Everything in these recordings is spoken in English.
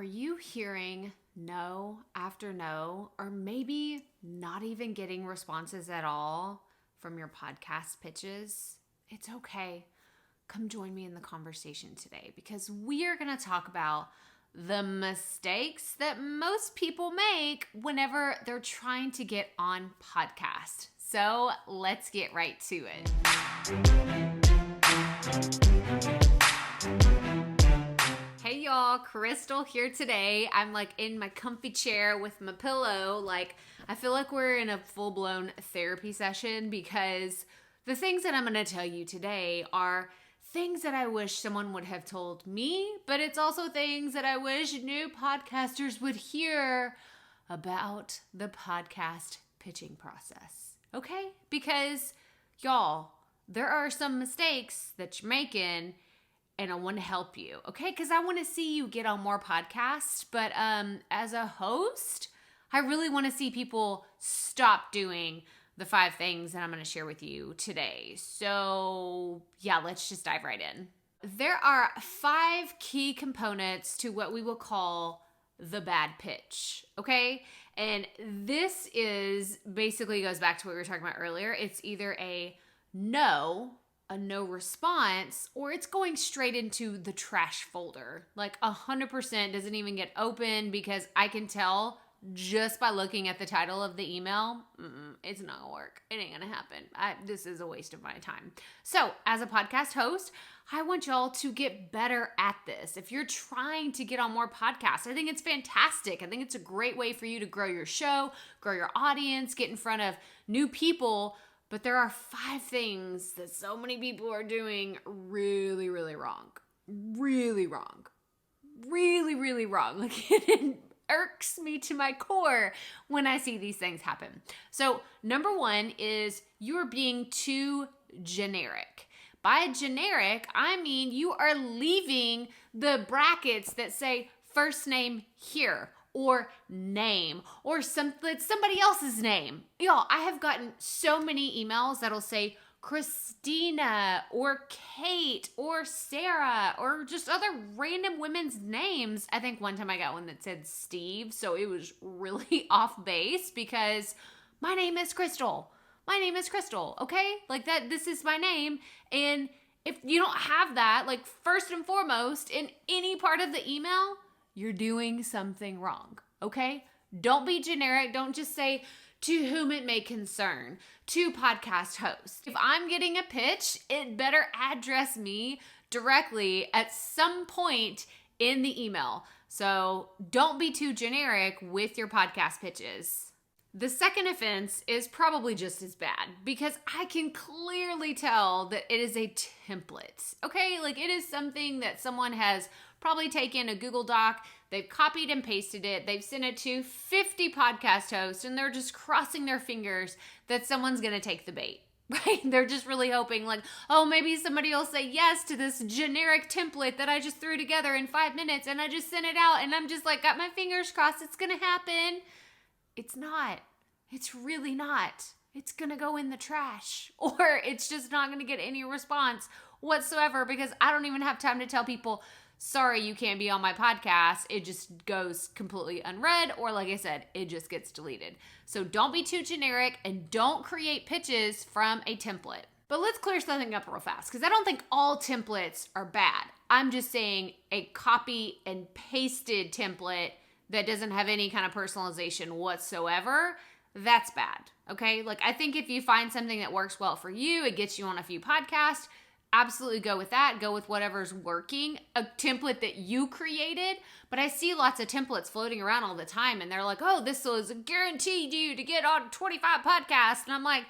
Are you hearing no after no, or maybe not even getting responses at all from your podcast pitches? It's okay. Come join me in the conversation today because we are going to talk about the mistakes that most people make whenever they're trying to get on podcast. So let's get right to it. Hey y'all, Crystal here today. I'm in my comfy chair with my pillow. I feel like we're in a full-blown therapy session because the things that I'm going to tell you today are things that I wish someone would have told me, but it's also things that I wish new podcasters would hear about the podcast pitching process. Okay? Because y'all, there are some mistakes that you're making and I want to help you, okay? Because I want to see you get on more podcasts, but as a host, I really want to see people stop doing the 5 things that I'm going to share with you today. So yeah, let's just dive right in. There are 5 key components to what we will call the bad pitch, okay? And this is basically goes back to what we were talking about earlier. It's either a no response, or it's going straight into the trash folder. 100% doesn't even get open because I can tell just by looking at the title of the email, it's not gonna work. It ain't gonna happen. This is a waste of my time. So as a podcast host, I want y'all to get better at this. If you're trying to get on more podcasts, I think it's fantastic. I think it's a great way for you to grow your show, grow your audience, get in front of new people. But there are 5 things that so many people are doing really, really wrong. Really wrong. Really, really wrong. It irks me to my core when I see these things happen. So number 1 is you're being too generic. By generic, I mean you are leaving the brackets that say first name here, or name, or somebody else's name. Y'all, I have gotten so many emails that'll say Christina or Kate or Sarah or just other random women's names. I think one time I got one that said Steve, so it was really off base because my name is Crystal. My name is Crystal, okay? This is my name. And if you don't have that, first and foremost, in any part of the email, you're doing something wrong, okay? Don't be generic. Don't just say, to whom it may concern, to podcast host. If I'm getting a pitch, it better address me directly at some point in the email. So don't be too generic with your podcast pitches. The second offense is probably just as bad because I can clearly tell that it is a template, okay? It is something that someone has probably taken a Google Doc, they've copied and pasted it, they've sent it to 50 podcast hosts, and they're just crossing their fingers that someone's going to take the bait, right? They're just really hoping maybe somebody will say yes to this generic template that I just threw together in 5 minutes and I just sent it out and I'm just got my fingers crossed it's going to happen. It's not. It's really not. It's going to go in the trash, or it's just not going to get any response whatsoever because I don't even have time to tell people, sorry, you can't be on my podcast. It just goes completely unread, or like I said, it just gets deleted. So don't be too generic and don't create pitches from a template. But let's clear something up real fast because I don't think all templates are bad. I'm just saying a copy and pasted template that doesn't have any kind of personalization whatsoever, that's bad, okay? I think if you find something that works well for you, it gets you on a few podcasts, absolutely go with that. Go with whatever's working, a template that you created. But I see lots of templates floating around all the time and they're this is guaranteed you to get on 25 podcasts. And I'm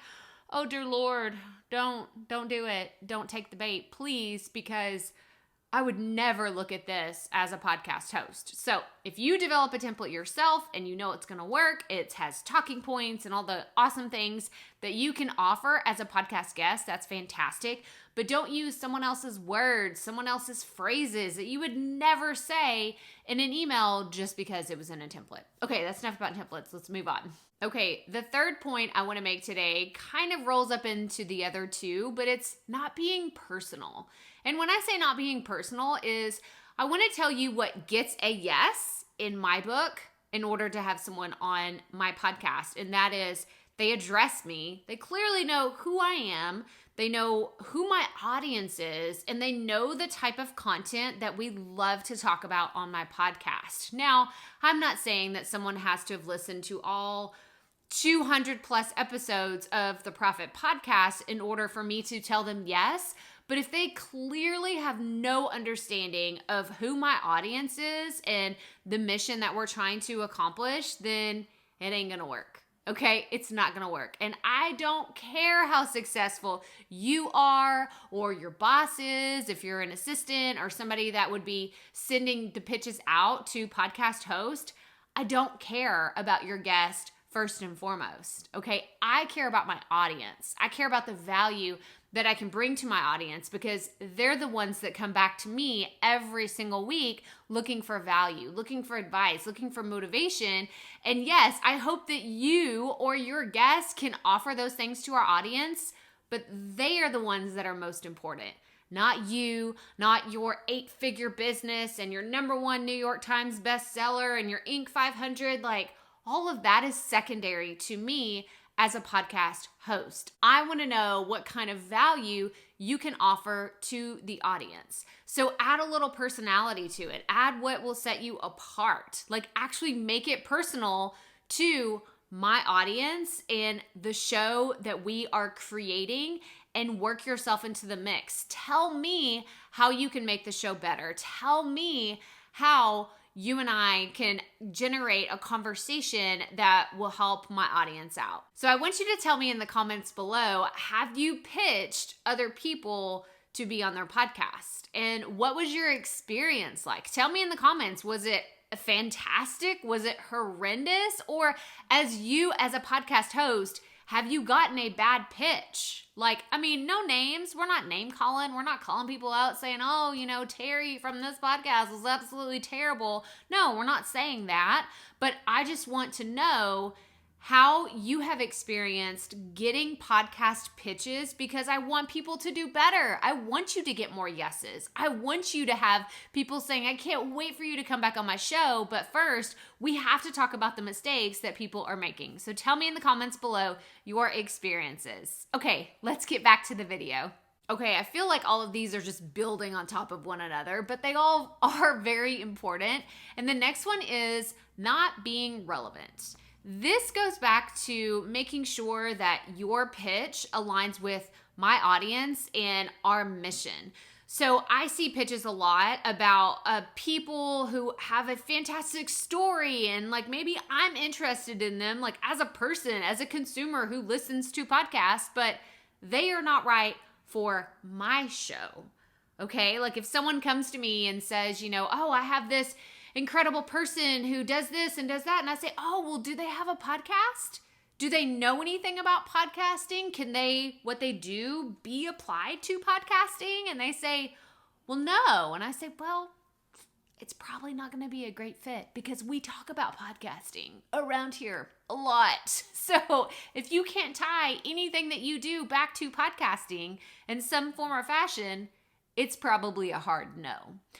oh dear Lord, don't do it. Don't take the bait, please, because I would never look at this as a podcast host. So if you develop a template yourself and you know it's going to work, it has talking points and all the awesome things that you can offer as a podcast guest, that's fantastic. But don't use someone else's words, someone else's phrases that you would never say in an email just because it was in a template. Okay, that's enough about templates. Let's move on. Okay, the third point I want to make today kind of rolls up into the other 2, but it's not being personal. And when I say not being personal is I want to tell you what gets a yes in my book in order to have someone on my podcast. And that is, they address me. They clearly know who I am. They know who my audience is, and they know the type of content that we love to talk about on my podcast. Now, I'm not saying that someone has to have listened to all 200 plus episodes of the Proffitt podcast in order for me to tell them yes. But if they clearly have no understanding of who my audience is and the mission that we're trying to accomplish, then it ain't gonna work. Okay, it's not gonna work. And I don't care how successful you are or your boss is, if you're an assistant or somebody that would be sending the pitches out to podcast host. I don't care about your guest first and foremost. Okay, I care about my audience. I care about the value that I can bring to my audience because they're the ones that come back to me every single week looking for value, looking for advice, looking for motivation. And yes, I hope that you or your guests can offer those things to our audience, but they are the ones that are most important. Not you, not your 8-figure business and your #1 New York Times bestseller and your Inc. 500. Like, all of that is secondary to me as a podcast host. I want to know what kind of value you can offer to the audience. So add a little personality to it. Add what will set you apart. Like, actually make it personal to my audience and the show that we are creating, and work yourself into the mix. Tell me how you can make the show better. Tell me how you and I can generate a conversation that will help my audience out. So I want you to tell me in the comments below, have you pitched other people to be on their podcast? And what was your experience like? Tell me in the comments, was it fantastic? Was it horrendous? Or as a podcast host, have you gotten a bad pitch? Like, I mean, no names. We're not name calling. We're not calling people out saying, oh, Terry from this podcast was absolutely terrible. No, we're not saying that. But I just want to know how you have experienced getting podcast pitches, because I want people to do better. I want you to get more yeses. I want you to have people saying, I can't wait for you to come back on my show. But first, we have to talk about the mistakes that people are making. So tell me in the comments below your experiences. Okay, let's get back to the video. Okay, I feel like all of these are just building on top of one another, but they all are very important. And the next one is not being relevant. This goes back to making sure that your pitch aligns with my audience and our mission. So I see pitches a lot about people who have a fantastic story, and like maybe I'm interested in them, like as a person, as a consumer who listens to podcasts, but they are not right for my show. Okay, like if someone comes to me and says, oh, I have this incredible person who does this and does that, and I say, oh, well, do they have a podcast? Do they know anything about podcasting? Can what they do be applied to podcasting? And they say, well, no. And I say, well, it's probably not going to be a great fit because we talk about podcasting around here a lot. So if you can't tie anything that you do back to podcasting in some form or fashion, it's probably a hard no.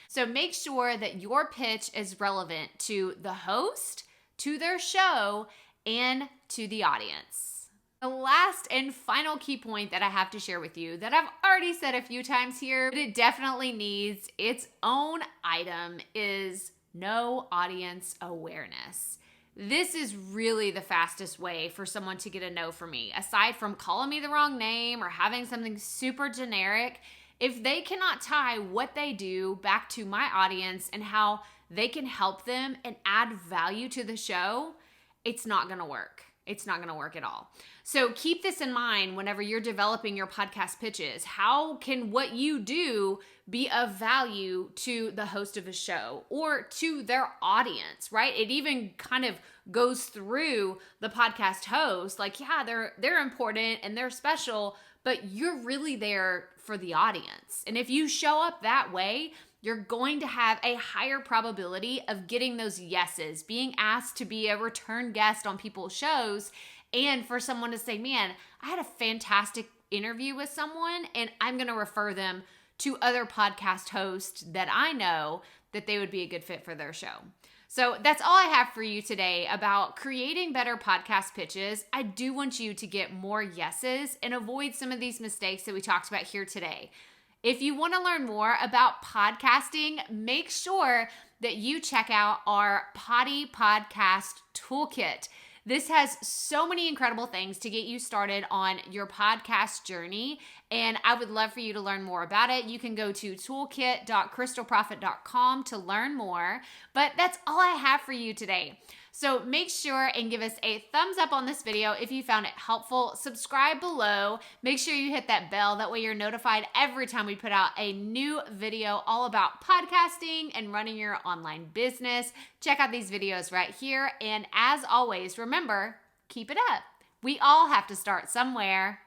So make sure that your pitch is relevant to the host, to their show, and to the audience. The last and final key point that I have to share with you that I've already said a few times here, but it definitely needs its own item, is no audience awareness. This is really the fastest way for someone to get a no from me. Aside from calling me the wrong name or having something super generic, if they cannot tie what they do back to my audience and how they can help them and add value to the show, it's not going to work. It's not going to work at all. So keep this in mind whenever you're developing your podcast pitches. How can what you do be of value to the host of a show or to their audience, right? It even kind of goes through the podcast host. Like, yeah, they're important and they're special, but you're really there for the audience. And if you show up that way, you're going to have a higher probability of getting those yeses, being asked to be a return guest on people's shows, and for someone to say, man, I had a fantastic interview with someone and I'm going to refer them to other podcast hosts that I know that they would be a good fit for their show. So that's all I have for you today about creating better podcast pitches. I do want you to get more yeses and avoid some of these mistakes that we talked about here today. If you want to learn more about podcasting, make sure that you check out our Poddy Podcast Toolkit. This has so many incredible things to get you started on your podcast journey, and I would love for you to learn more about it. You can go to toolkit.crystalproffitt.com to learn more, but that's all I have for you today. So make sure and give us a thumbs up on this video if you found it helpful. Subscribe below. Make sure you hit that bell. That way you're notified every time we put out a new video all about podcasting and running your online business. Check out these videos right here. And as always, remember, keep it up. We all have to start somewhere.